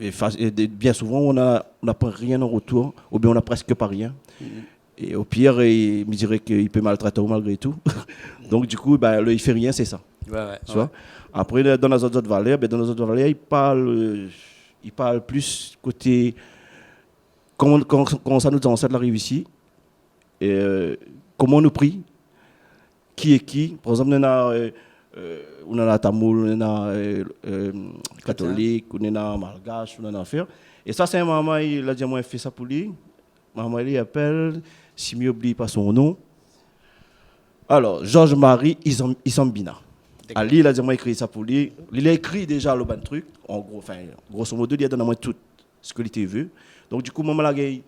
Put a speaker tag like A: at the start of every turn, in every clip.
A: Et bien souvent, on n'a pas rien en retour, ou bien on n'a presque pas rien. Et au pire, il me dirait qu'il peut maltraiter malgré tout. Donc, du coup, ben, il fait rien, c'est ça. Tu vois? Après, dans les autres valeurs, il parle plus côté. Quand ça nous ancêtre arrive ici, comment on nous prie, qui est qui. Par exemple, on a tamoul, on a catholique, on a malgache, on a affaire. Et ça, c'est un maman, il a dit moi, il fait ça pour lui. Maman, il appelle, si je n'oublie pas son nom. Alors, Georges-Marie Isambina. Ali, il a dit moi, écrit ça pour lui. Il a écrit déjà le bon truc. En gros, enfin, grosso modo, il a donné moi tout ce que il veut. Donc, du coup, maman, il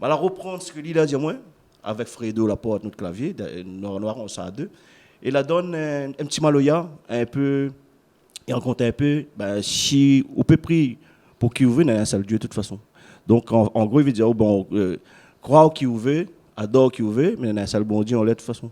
A: va reprendre ce que il a dit moi, avec Fredo, la porte, notre clavier, noir, on s'en a deux. Et la donne un petit maloya, un peu, et raconte un peu, ben, si on peut prier pour qui vous veut, il y a un seul Dieu de toute façon. Donc en gros, il veut dire, crois qui vous veut, adore qui vous veut, mais il y a un seul bon Dieu, on l'est de toute façon.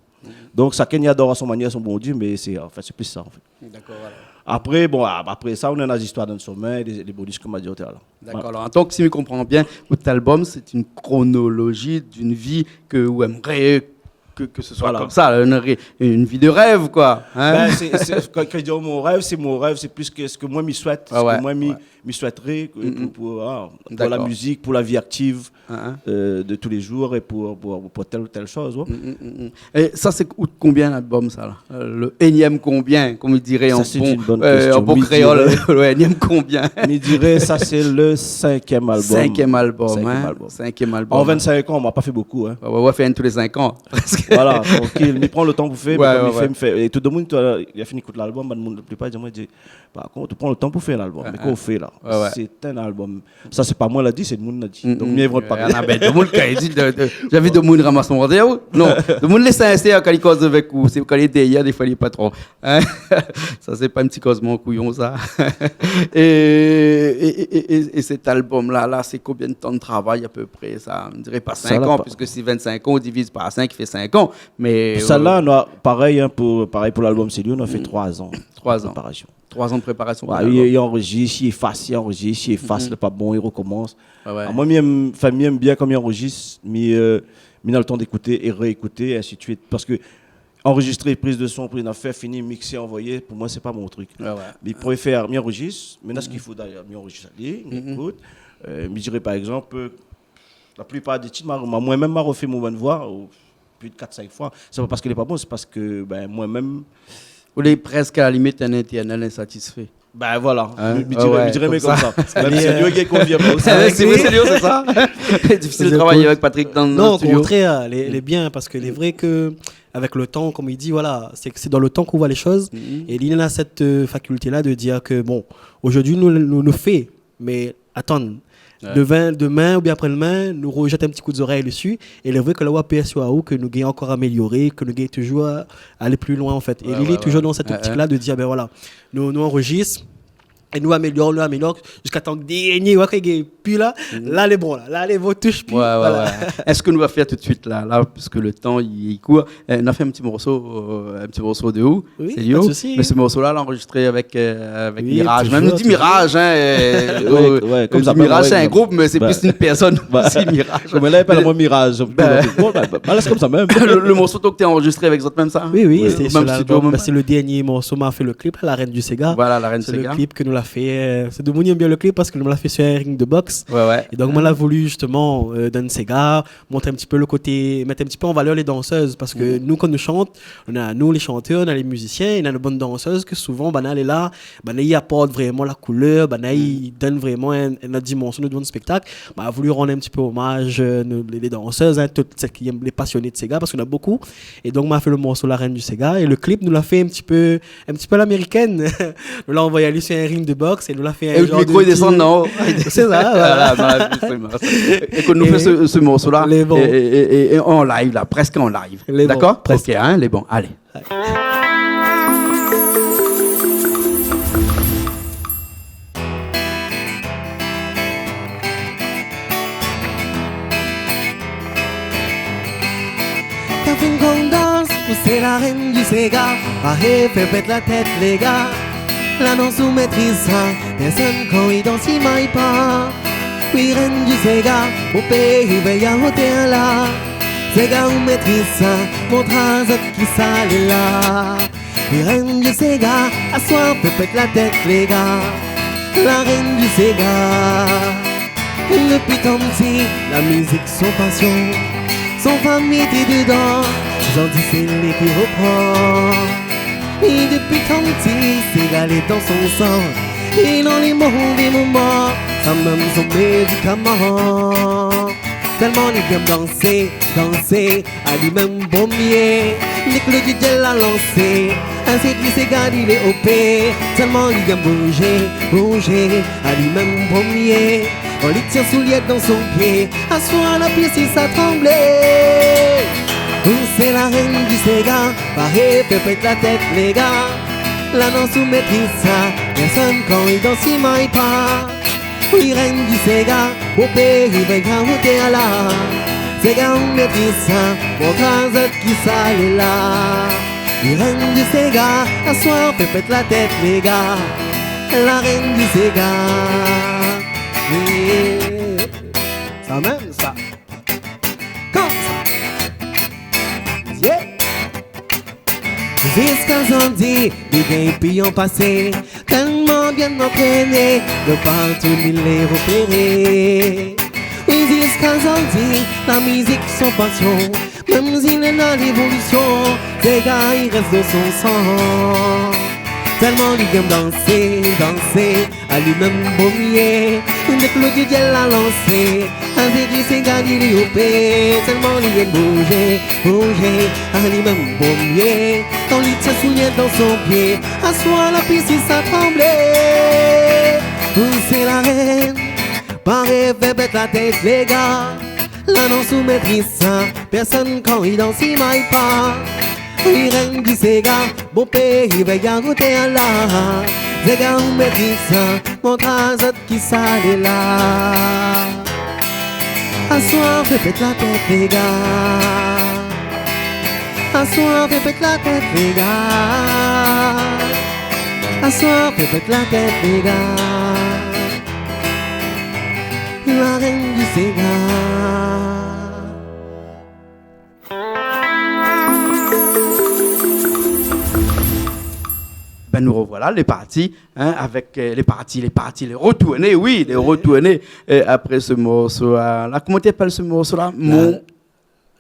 A: Donc chacun y adore à son manière son bon Dieu, mais c'est plus ça en fait.
B: D'accord, voilà.
A: Après ça, on a des histoires dans le sommeil, des bonus comme on a dit tout à l'heure.
B: D'accord, alors en tant que si je comprends bien, votre album, c'est une chronologie d'une vie que vous aimeriez que ce soit comme ça, une vie de rêve, quoi. Hein?
A: Quand je dis mon rêve, c'est plus que ce que moi m'y souhaite, ce que moi m'y souhaiterais pour la musique, pour la vie active de tous les jours et pour telle ou telle chose.
B: Et ça, c'est combien l'album, ça là? Le énième combien, comme il dirait en bon créole, le énième combien?
A: Il dirait, ça c'est le cinquième album.
B: Cinquième album.
A: En 25 ans, on m'a pas fait beaucoup. Hein.
B: Ouais, fait un tous les 5 ans.
A: Voilà, tranquille, il prend le temps pour faire, et tout le monde, il a fini d'écouter l'album, la plupart du monde dit, par contre, tu prends le temps pour faire l'album, mais qu'on fait là, c'est un album, ça c'est pas moi qui l'a dit, c'est le monde qui l'a dit, donc mieux vaut pas parler.
B: J'avais de monde ramasse mon rendez-vous, non, de monde laisse insister quand il cause avec vous, c'est quand il est derrière, des fois il est pas trop, ça c'est pas un petit causement couillon ça, et cet album là, c'est combien de temps de travail à peu près, ça, on dirait pas 5 ans, puisque si 25 ans, on divise par 5, il fait 5 ans. Mais
A: celle-là, pareil pour l'album Céline, on a fait 3 ans.
B: 3 ans.
A: Préparation.
B: 3 ans de préparation.
A: Il enregistre, il efface, il efface, le pas bon, il recommence. Moi, j'aime bien comme il enregistre, mais il a le temps d'écouter et réécouter, et ainsi de suite. Parce que enregistrer, prise de son, prise d'affaires, fini, mixer, envoyer, pour moi, c'est pas mon truc. Mais il pourrait faire, il enregistre, maintenant ce qu'il faut d'ailleurs, il enregistre, il écoute. Je dirais par exemple, la plupart des titres, moi-même, m'a refait mon bonne voix. Plus de 4-5 fois. C'est pas parce qu'il n'est pas bon, c'est parce que moi-même.
B: Vous êtes presque à la limite un éternel insatisfait.
A: Ben voilà, je dirais mais comme ça. Même c'est Léo qui confirme.
B: C'est Léo, c'est ça? Difficile de travailler avec Patrick dans le studio.
C: Non, au contraire, elle est bien parce qu'il est vrai que avec le temps, comme il dit, voilà, c'est dans le temps qu'on voit les choses. Et il a cette faculté-là de dire que bon, aujourd'hui nous le fait, mais attends. Demain ou bien après-demain, nous rejetons un petit coup d'oreille dessus. Et il est vrai que la WPS que nous gagnons encore amélioré, que nous gagnons toujours à aller plus loin en fait. Et il est toujours dans cette optique-là de dire, ben voilà, nous enregistrons. Et nous améliorons jusqu'à temps que dernier, puis là, les bons, là, les bons touchent plus.
B: Est-ce que nous va faire tout de suite là, puisque le temps il court, on a fait un petit morceau de où?
C: Oui,
B: c'est Léo. Mais ce morceau-là, l'a enregistré avec Mirage. Même nous dit Mirage, comme ça. Mirage, c'est un groupe, mais c'est plus une personne aussi, Mirage.
A: Mais là, il parle de Mirage. C'est comme ça même.
B: Le morceau que tu as enregistré avec autres, même ça?
C: Oui, c'est le dernier morceau, m'a fait le clip, La Reine du Sega.
B: Voilà, La Reine du
C: Sega.
B: C'est
C: le clip que nous l'a fait. C'est de mon bien le clip parce que nous l'a fait sur un ring de boxe. Et donc, moi, l'a voulu justement dans Sega, montrer un petit peu le côté, mettre un petit peu en valeur les danseuses. Parce que nous, quand nous chantons, on a nous les chanteurs, on a les musiciens, on a de bonnes danseuses que souvent, elle est là, ils apportent vraiment la couleur, ils donnent vraiment une dimension de notre spectacle. A voulu rendre un petit peu hommage les danseuses, toutes celles qui aiment les passionnés de Sega, parce qu'on a beaucoup. Et donc, m'a fait le morceau La Reine du Sega. Et le clip nous l'a fait un petit peu l'américaine. Nous l'a envoyé à lui sur un ring de boxe et nous l'a fait un
B: genre de... Et le micro descend en haut.
C: C'est ça, voilà.
B: Et qu'on nous fait ce morceau-là et en live, là, presque en live. D'accord? Presque, hein, les bons. Allez.
D: Qu'on danse, c'est la reine du Sega. Arrête, fais pète la tête, les gars. La danse ou maîtrise ça, personne quand il danse il m'aille pas. Oui, reine du Sega, au pays veille à hôtel là. Sega ou maîtrise ça, montre à zot qui sale là. Oui, reine du Sega, à soir peut pète la tête les gars. La reine du Sega. Depuis tant petit, la musique son passion. Son famille était dedans, j'en dis c'est lui qui reprend. Et depuis tant petit, Sega est dans son sang. Et dans les mauvais moments, ça même son médicament. Tellement il aime danser, danser, à lui-même bombier. Nick le DJ l'a lancé, ainsi que Sega il est OP. Tellement il aime bouger, bouger, à lui-même bombier. On lui tient soulier dans son pied, à soi la pièce il ça tremblait. C'est la reine du Sega, pareil peut pète la tête les gars. La danse ou maîtrise ça, personne quand il danse il m'aille pas. Oui, reine du Sega, au pays veille à hôtel là. Sega ou maîtrise ça, mon trésor qui sale là. Oui, reine du Sega, à soir peut pète la tête les gars. La reine du Sega. Oui, ça même ça. Comme ça. Yeah. Jusqu'à samedi, des gains pillons passés, tellement bien entraînés, de partout il les repérer. Oui, jusqu'à samedi, la musique son passion, même s'il est dans l'évolution, ces gars ils restent dans son sang. Tellement il aime danser, danser, à lui-même bombier. Dès que le DJ l'a lancé, avec lui c'est gagné les OP. Tellement il aime bouger, bouger, à lui-même bombier. Quand il tient soulier dans son pied, à soi la piscine ça tremblait. C'est la reine, pareil fait bête la tête les gars. La danse ou maîtrise ça, personne quand il danse il m'aille pas. Oui, reine du Sega, bon pays veille à côté là. Sega ou maîtrise ça, montre à zot qui sale là. À soir, fait pète la tête les gars. À soir, fait pète la tête les gars. À soir, fait pète la tête les gars. La reine du Sega.
B: Ben nous revoilà les parties, hein, avec les retournés, oui, les retournés après ce morceau-là. Comment tu appelles ce morceau-là?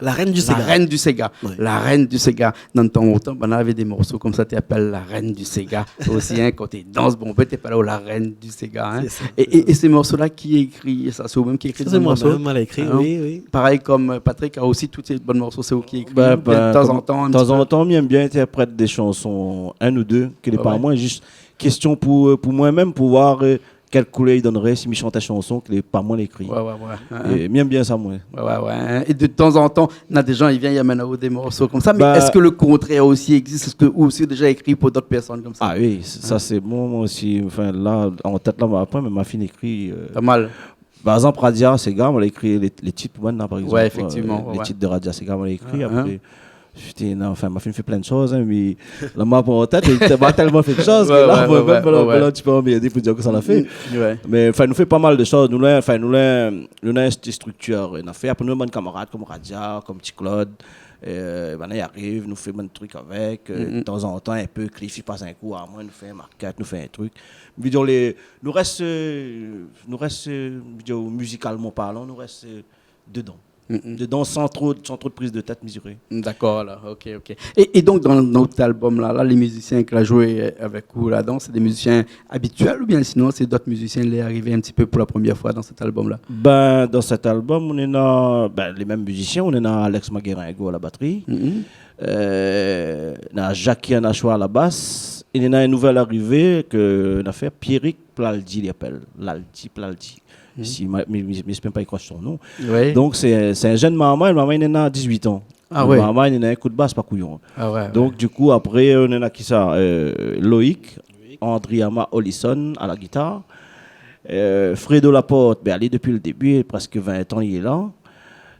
C: La reine du Sega.
B: La reine du Sega.
C: Oui.
B: La reine du Sega. Dans ton temps, on avait des morceaux comme ça, tu appelles la reine du Sega. Aussi, hein, quand tu danses, bon, tu pas là, la reine du Sega. Hein. Et ces morceaux-là, qui écrit ça? C'est vous-même qui écrit ces morceaux?
C: C'est moi écrit, oui, oui.
B: Pareil comme Patrick a aussi tous ces bons morceaux, c'est vous qui écrit. De temps en temps.
A: De temps en temps, j'aime bien interpréter des chansons, un ou deux, qui n'est pas moi, juste question pour moi-même, pour voir quelle couleur il donnerait si je chante ta chanson, qui n'est pas moi l'écrit.
B: Ouais.
A: Et bien ça, moi.
B: Ouais. Et de temps en temps, on a des gens, ils viennent, ils amènent des morceaux comme ça. Mais est-ce que le contraire aussi existe? Est-ce que vous aussi déjà écrit pour d'autres personnes comme ça?
A: Ah oui, ça c'est bon, moi aussi. Enfin, là, en tête, là, après, mais ma fille écrit.
B: Pas mal.
A: Par exemple, Radia Sega, on a écrit les titres, maintenant, par exemple.
B: Ouais, effectivement.
A: Les titres de Radia Sega, on a écrit. Après, enfin, ma fille fait plein de choses, hein, mais la m'a en tête, elle m'a tellement fait de choses que là, tu peux m'aider pour dire que ça l'a fait. Mais enfin, nous fait pas mal de choses. Nous avons une structure. On a fait après nous, des camarades comme Radia, comme Petit Claude. Il arrive, nous fait un truc avec. De temps en temps, un peu, Cliff, il passe un coup à moi, nous fait un marquette, nous fait un truc. Nous reste musicalement parlant, nous reste dedans. Dedans sans trop de prise de tête mesurée.
B: D'accord, là, ok. Et donc dans notre album là, les musiciens qui ont joué avec vous là-dedans, c'est des musiciens habituels ou bien sinon c'est d'autres musiciens qui sont arrivés un petit peu pour la première fois dans cet album là?
A: Dans cet album, on est dans les mêmes musiciens, on est dans Alex Magueringo à la batterie, dans Jackie Anachoua à la basse, et il y a une nouvelle arrivée que on a fait Pierrick Plaldi, il appelle Plaldi. Si, mais je ne sais pas croire son nom. Oui. Donc, c'est un jeune maman. Le maman, il a 18 ans.
B: Ah ouais.
A: Maman, il a un coup de basse, pas couillon.
B: Ah ouais.
A: Donc, du coup, après, on a qui ça? Loïc, Andriama Olisson à la guitare. Fredo Laporte, elle est depuis le début, presque 20 ans, il est là.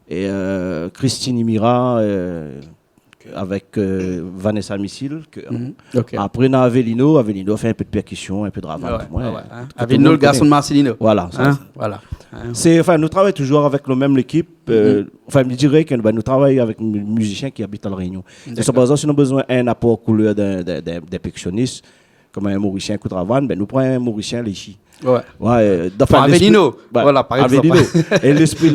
A: Et Christine Imira, Vanessa Missile. Après, on a Avelino fait un peu de percussion, un peu de ravage.
B: Avelino, le garçon de Marcelino.
A: Voilà.
B: Voilà.
A: Nous travaillons toujours avec la même équipe. Je dirais que nous travaillons avec des musiciens qui habitent à La Réunion. Et par exemple, si nous avons besoin d'un apport couleur d'un percussionniste, comme un Mauricien Koutravan, nous prenons un Mauricien Léchi.
B: Avelino. Voilà, par exemple.
A: Et l'esprit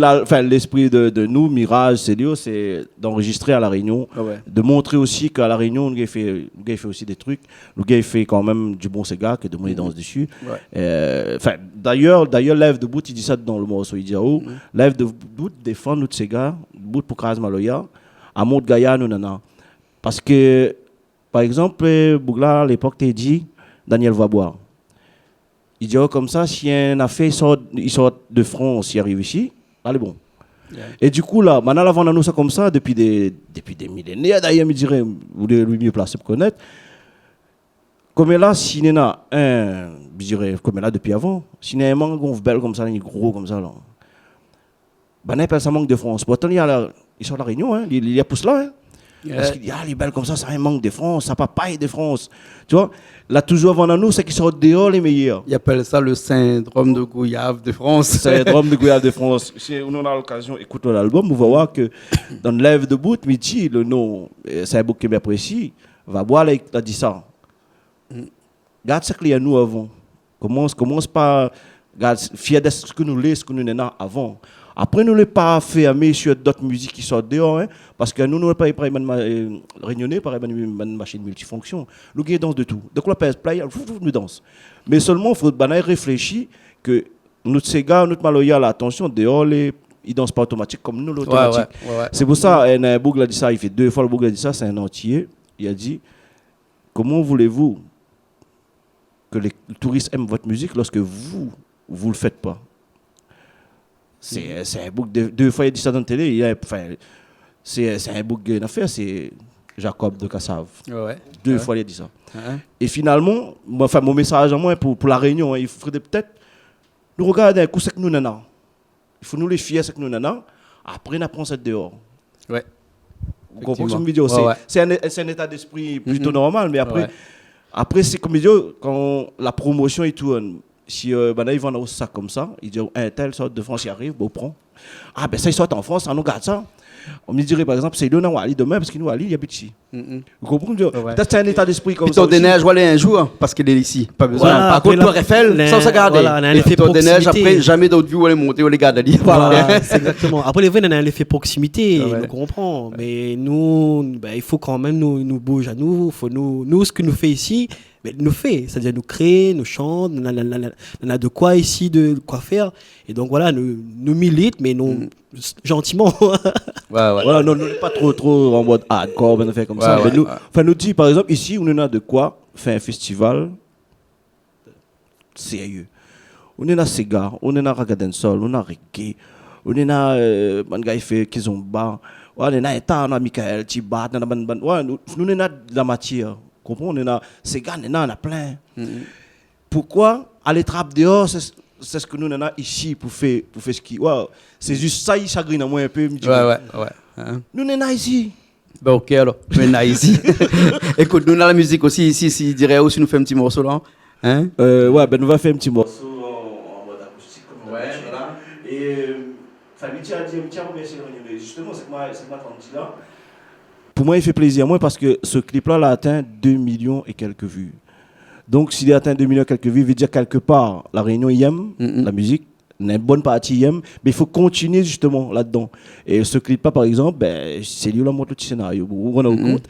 A: de nous, Mirage, c'est d'enregistrer à La Réunion, de montrer aussi qu'à La Réunion, nous avons fait aussi des trucs. Nous avons fait quand même du bon Sega, que de monnaie danse dessus. D'ailleurs, Lève de Bout, il dit ça dans le morceau, il dit Lève de Bout défend notre Sega, Bout pour Kaz Maloya, à Mont Gaïa, nous nana. Parce que, par exemple, Bougla, à l'époque, t'as dit Daniel Vabois. Il dit comme ça, si un affaire il sort de France, il arrive ici, allez bon. Et du coup là, maintenant avant nous ça comme ça depuis des millénaires d'ailleurs, me dirait vous lui mieux placé pour connaître. Comme là, si il y a un, je dirais comme là depuis avant, si il y a un mangue belle comme ça, un gros comme ça là. Ben on appelle ça manque de France. Pourtant il sort de La Réunion, hein, il y a pousse là. Hein. Parce qu'il dit, les belles comme ça, ça manque de France, ça papaye de France. Tu vois, là, toujours avant nous, c'est qu'ils sortent dehors les meilleurs.
B: Ils appellent ça le syndrome de Gouillave de France.
A: Syndrome de Gouillave de France. Si on a l'occasion d'écouter l'album, on va voir que dans le Lève de Bout, midi, le nom, c'est un bouquet bien précis, va boire, il a dit ça. Regarde ce qu'il y a nous avant. Commence par, regarde, fier de ce que nous laissons, ce que nous n'avons avant. Après, nous ne l'avons pas fait sur d'autres musiques qui sortent dehors, hein, parce que nous n'avons pas réunionnés par une machine multifonction. Nous dansons de tout. Donc, on peut play, nous dansons. Mais seulement, il faut réfléchir que notre Sega, notre Maloya, attention, dehors, ils ne dansent pas automatique comme nous, l'automatique. C'est pour ça, un Bougla a dit ça, il fait 2 fois le Bougla a dit ça, c'est un entier. Il a dit, comment voulez-vous que les touristes aiment votre musique lorsque vous ne le faites pas? C'est un book 2 fois il dit ça dans la télé. C'est un book d'une affaire, c'est Jacob de Cassave. 2 fois il a dit ça. Et finalement, mon message à moi pour La Réunion, il faudrait peut-être nous regarder un coup ce que nous avons. Il faut nous les fier ce que nous avons. Après, on apprend ça dehors.
B: Ouais.
A: Vous comprenez ce que je veux dire? C'est un état d'esprit plutôt normal, mais après c'est comme je dis, quand la promotion est tout. Si ils vont dans ça comme ça, ils disent un tel sort de France, il arrive, on prend. Ah ben ça, il sort en France, on nous garde ça. On me dirait par exemple, c'est Léon Wali demain, parce qu'il nous Wali, il habite ici. Vous comprenez? Peut-être c'est un état d'esprit comme ça.
B: Plutôt des neiges, voilà un jour, parce qu'il est ici. Pas besoin. Par contre, Tour Eiffel, sans se garder. Plutôt des neiges, après, jamais d'autres vues, on les monter, on les garde à
C: Voilà, c'est exactement. Après, les vrais, on a un effet proximité, on comprend. Mais nous, il faut quand même nous bouger à nous. Nous, ce que nous fait ici, mais nous fait, c'est-à-dire nous créer, nous chante, on a de quoi ici, de quoi faire. Et donc voilà, nous milite, mais nous, gentiment.
A: Voilà, non, pas trop en mode hardcore, on fait comme ça. Mais nous dit, par exemple, ici, on a de quoi faire un festival sérieux. On est à Sega, on est à Ragadansol, on est à Reggae, on est à Mangaïfe, Kizomba, on est à Eta, on a Michael, Tibat, nous sommes à la matière. On a Sega, on a plein. Pourquoi aller trapper dehors, c'est ce que nous avons ici pour faire ce qui. C'est juste ça, il chagrine à moi un peu. Nous sommes ici.
B: Ben ok alors, nous sommes ici. Écoute, nous avons la musique aussi ici, si dirait aussi nous fait un petit morceau là. Hein?
A: Nous va faire un petit morceau en mode acoustique. Voilà. Et justement, c'est que ma tante là. Pour moi, il fait plaisir. Moi, parce que ce clip-là a atteint 2 millions et quelques vues. Donc, s'il a atteint 2 millions et quelques vues, il veut dire quelque part, La Réunion, il aime la musique, une bonne partie, il aime, mais il faut continuer justement là-dedans. Et ce clip-là, par exemple, c'est lui qui montre le scénario. Vous vous rendez compte?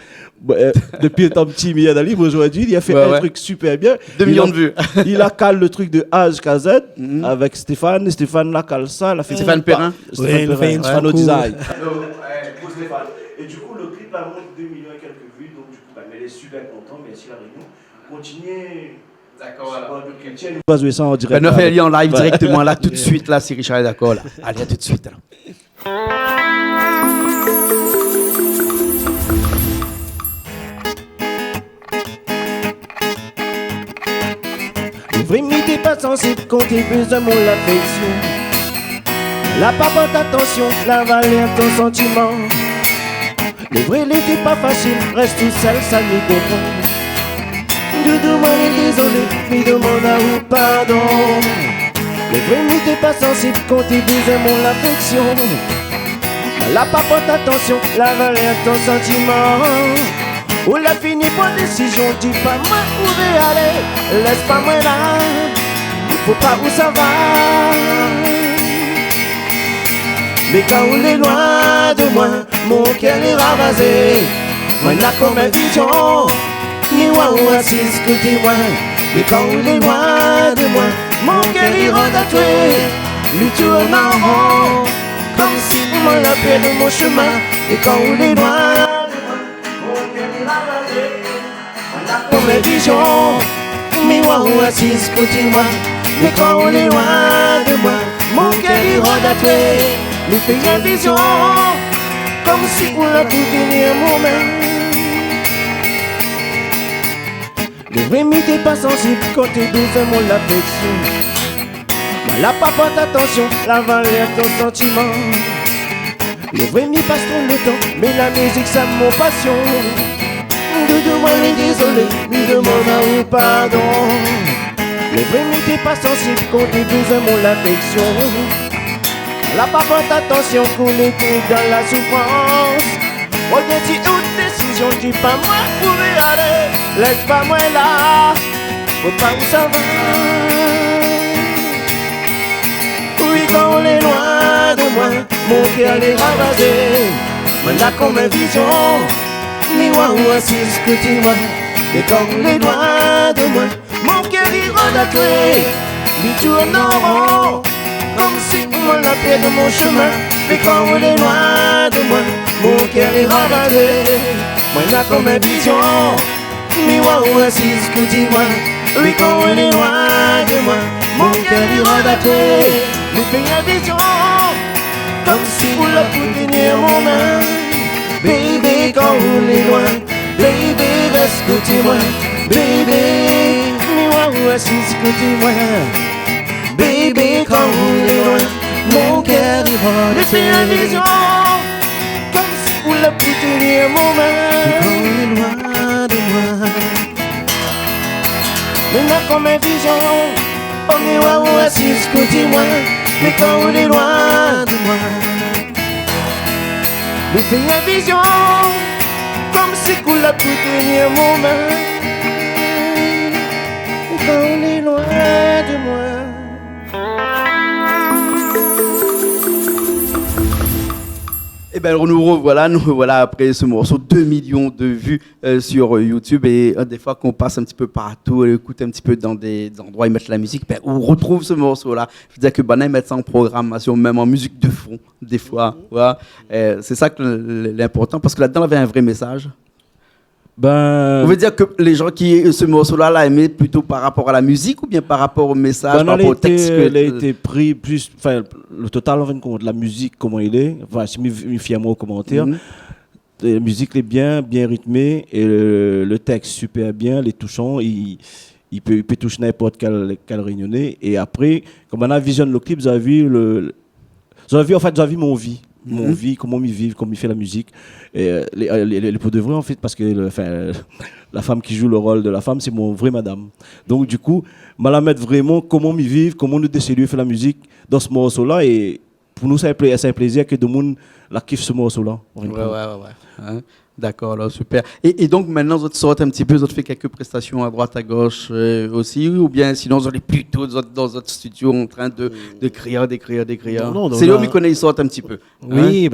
A: Depuis le temps petit, Mia Dali, aujourd'hui, il a fait un truc super bien.
B: 2 millions de vues.
A: Il a calé le truc de A jusqu'à Z avec Stéphane. Stéphane l'a calé ça.
B: Stéphane Perrin.
A: Stéphane au design. Et du coup, le clip a monté 2 millions et quelques vues, donc du coup, elle est super contente, merci La Réunion. Continuez.
B: D'accord, voilà.
A: On va jouer ça en direct.
B: On fait en live directement, là, tout de suite, là, si Richard est d'accord, là. Allez, à tout de suite, alors.
D: Le vrai n'était pas censé compter plus de mon affection. La pas bonne attention, la valeur ton sentiment.
A: Le vrai n'était pas facile, reste tout seul, ça lui comprend. Je demande désolé, lui demande à vous pardon. Le vrai n'était pas sensible quand il disait mon affection. Elle a pas porté attention, la valeur ton sentiment. Ou l'a fini par décision, dis pas moi où je vais aller, laisse pas moi là, faut pas où ça va. Mais quand on est loin de moi, mon cœur est ravasé. Moi n'a comme une vision, ni moi ou assise côté moi. Mais quand on est loin de moi, mon cœur est redatoué. Lui tourne en rond, comme si on l'a fait de mon chemin. Et quand on est loin de moi, mon cœur est ravasé. Moi n'a comme une vision, ni moi ou assise côté moi. Mais quand on est loin de moi, mon cœur est redatoué. Nous faisons une vision, comme si on l'a pu venir moi-même. Le vrai n'était pas sensible quand t'es douce mon l'affection. Elle n'a pas porté attention, la valeur ton sentiment. Le vrai m'y passe trop le temps, mais la musique ça mon passion. De demander désolé, lui demande à vous pardon. Le vrai n'était pas sensible quand t'es douce mon l'affection. Elle n'a pas porté attention qu'on était dans la souffrance. Regarde si toute décision, dis pas moi où je vais aller, laisse pas moi là, faut pas où ça va. Oui, quand on est loin de moi, mon cœur est ravagé. Moi là comme une vision, mais moi où assise côté moi. Et quand on est loin de moi, mon cœur est redatoué. Lui tourne en rond, comme si on l'a fait de mon chemin. Mais quand on est loin de moi, mon cœur est ravagé. Moi n'a comme une vision, mais moi où assise côté moi. Oui, quand on est loin de moi, mon cœur est redatoué. Nous fait une vision, comme si on l'a pu tenir mon main. Baby, quand on est loin, baby, reste côté moi. Baby, mais moi où assise côté moi. Baby, quand on est loin, mon cœur est redatoué. Nous fait une vision, comme si on l'a pu tenir mon main. Quand on est loin de moi, mais n'a comme une vision, on est loin ou assise côté moi. Mais quand on est loin de moi, nous fait une vision, comme si on l'a pu tenir mon main. Mais quand on est loin de moi.
B: Eh bien, nous voilà après ce morceau, 2 millions de vues sur YouTube. Et des fois qu'on passe un petit peu partout, écoute un petit peu dans des endroits, ils mettent la musique, ben, on retrouve ce morceau-là. Je veux dire que ils mettent ça en programmation, même en musique de fond, des fois. Voilà. C'est ça que l'important, parce que là-dedans, il y avait un vrai message.
A: Ben,
B: on veut dire que les gens qui ce morceau-là aimaient plutôt par rapport à la musique ou bien par rapport au message, par rapport au texte
A: il a été pris plus, enfin, le total en fin de compte, la musique, comment il est, enfin, je me fie à moi aux commentaires. La musique est bien rythmée et le texte super bien, les touchants, il peut toucher n'importe quel réunionnais. Et après, comme on a visionné le clip, vous avez vu mon vie. Mon vie, comment il vit, comment il fait la musique. Et les pour de vrai, en fait, parce que la femme qui joue le rôle de la femme, c'est mon vrai madame. Donc, du coup, je la mettre vraiment comment ils vivent, comment nous décidons de faire la musique dans ce morceau-là. Et pour nous, c'est un plaisir que tout le monde la kiffe ce morceau-là.
B: Ouais. Hein? D'accord, là, super. Et donc maintenant, vous sortez un petit peu, vous faites quelques prestations à droite, à gauche aussi, ou bien sinon vous allez plutôt dans votre studio en train d'écrire.
C: Non,
B: c'est là où ils connaissent, ils sortent un petit peu.
C: Oui,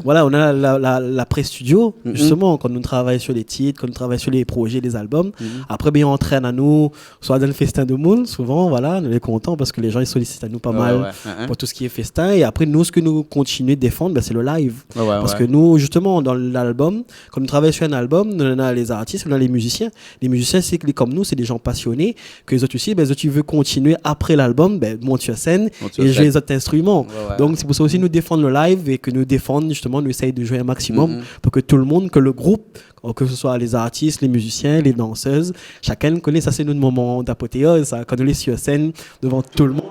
C: voilà, on a la pré-studio, justement, quand nous travaillons sur les titres, quand nous travaillons sur les projets, les albums. Après, bien, on entraîne à nous, soit dans le festin de Moon, souvent, voilà, nous sommes contents parce que les gens ils sollicitent à nous pas mal pour tout ce qui est festin. Et après, nous, ce que nous continuons de défendre, c'est le live. Parce que nous, justement, dans l'album, quand nous travaillons sur un album, on a les artistes, on a les musiciens. Les musiciens, c'est comme nous, c'est des gens passionnés. Que les autres aussi, tu veux continuer après l'album, monte sur scène et jouer les autres instruments. Donc, c'est pour ça aussi nous défendre le live et que nous défendre, justement, nous essayons de jouer un maximum pour que tout le monde, que le groupe, que ce soit les artistes, les musiciens, les danseuses, chacun connaît, ça c'est notre moment d'apothéose, ça, quand on est sur scène devant tout le monde.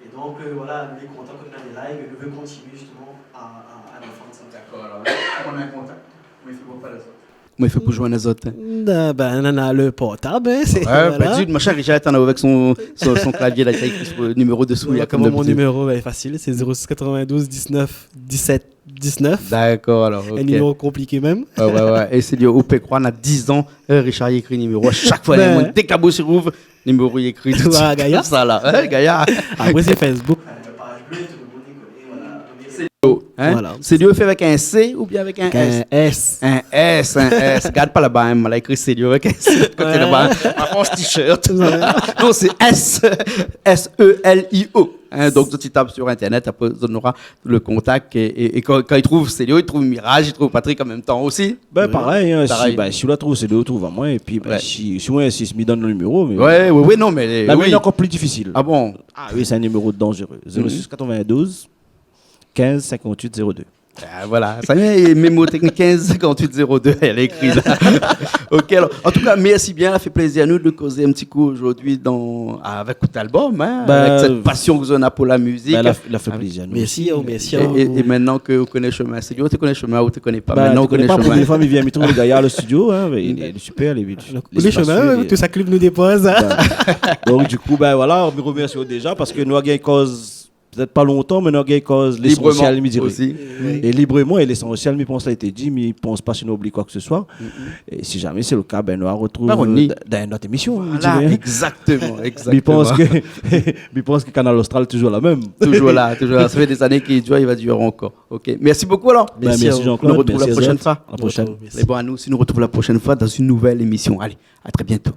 C: Et donc, voilà, nous sommes contents qu'on a des lives et nous voulons continuer justement à défendre ça.
B: D'accord, alors on a un contact. Oui, c'est bon. Moi, il faut pour joindre les autres.
C: Ben, on a le portable. Hein,
B: ouais, voilà. Ma chère Richard, t'en as avec son clavier, là, il a écrit sur le numéro dessous.
C: Comment mon numéro est facile, c'est 06 92 19 17 19.
B: D'accord, alors. Okay.
C: Un numéro compliqué même.
B: Ouais. Et c'est lié au Pécroix, on a 10 ans, Richard, il écrit numéro. À chaque fois, dès que la bouche rouvre, numéro, il écrit tout
C: ça. Gaïa.
B: Ça, là. Ouais, Gaïa.
C: Après, c'est Facebook.
B: Hein? Voilà. Célio fait avec un C ou bien avec un S? Un S. Regarde pas là-bas, on a écrit Célio avec un C. Côté là-bas, on se t-shirt. Non, c'est S. S-E-L-I-O. Hein, donc, tu tapes sur Internet, après, on aura le contact. Et quand il trouve Célio, il trouve Mirage, il trouve Patrick en même temps aussi.
A: Ben, pareil. Hein, si on la trouve Célio, trouve à moi. Et puis, si moi, si me donne le numéro. Mais
B: ouais, non, mais.
A: La mienne est encore plus difficile.
B: Ah bon?
A: Ah oui, c'est un numéro dangereux. 06 92 15 58 02.
B: Ah, voilà, ça vient mémotechnique 15 58 02, elle est écrite là. Ok, alors, en tout cas, merci bien, ça fait plaisir à nous de causer un petit coup aujourd'hui avec cet album, hein, avec cette passion que vous avez pour la musique.
A: La fait plaisir à nous.
C: Merci.
B: Et maintenant que vous connaissez le chemin, c'est tu connais le chemin ou tu ne connais pas?
A: Maintenant, vous connaissez le chemin. La première fois, il vient me trouver le gars à le studio, hein, il est super,
C: les chemins, tout ça clip nous dépose.
A: Donc, du coup, voilà, on me remercie déjà parce que nous avons une cause. Peut-être pas longtemps, mais nous avons cause l'essentiel, aussi. Et librement, et l'essentiel, je pense, ça a été dit, mais je ne pense pas si nous oublions quoi que ce soit. Et si jamais c'est le cas, nous on retrouve dans notre émission.
B: Voilà, exactement.
A: Je pense que Canal Austral est toujours la même.
B: Toujours là. Ça fait des années qu'il dure, il va durer encore. Ok. Merci beaucoup, alors.
A: Merci Jean-Claude.
B: On nous retrouve la prochaine fois.
A: La prochaine.
B: Et bon, à nous, si nous retrouvons la prochaine fois dans une nouvelle émission. Allez, à très bientôt.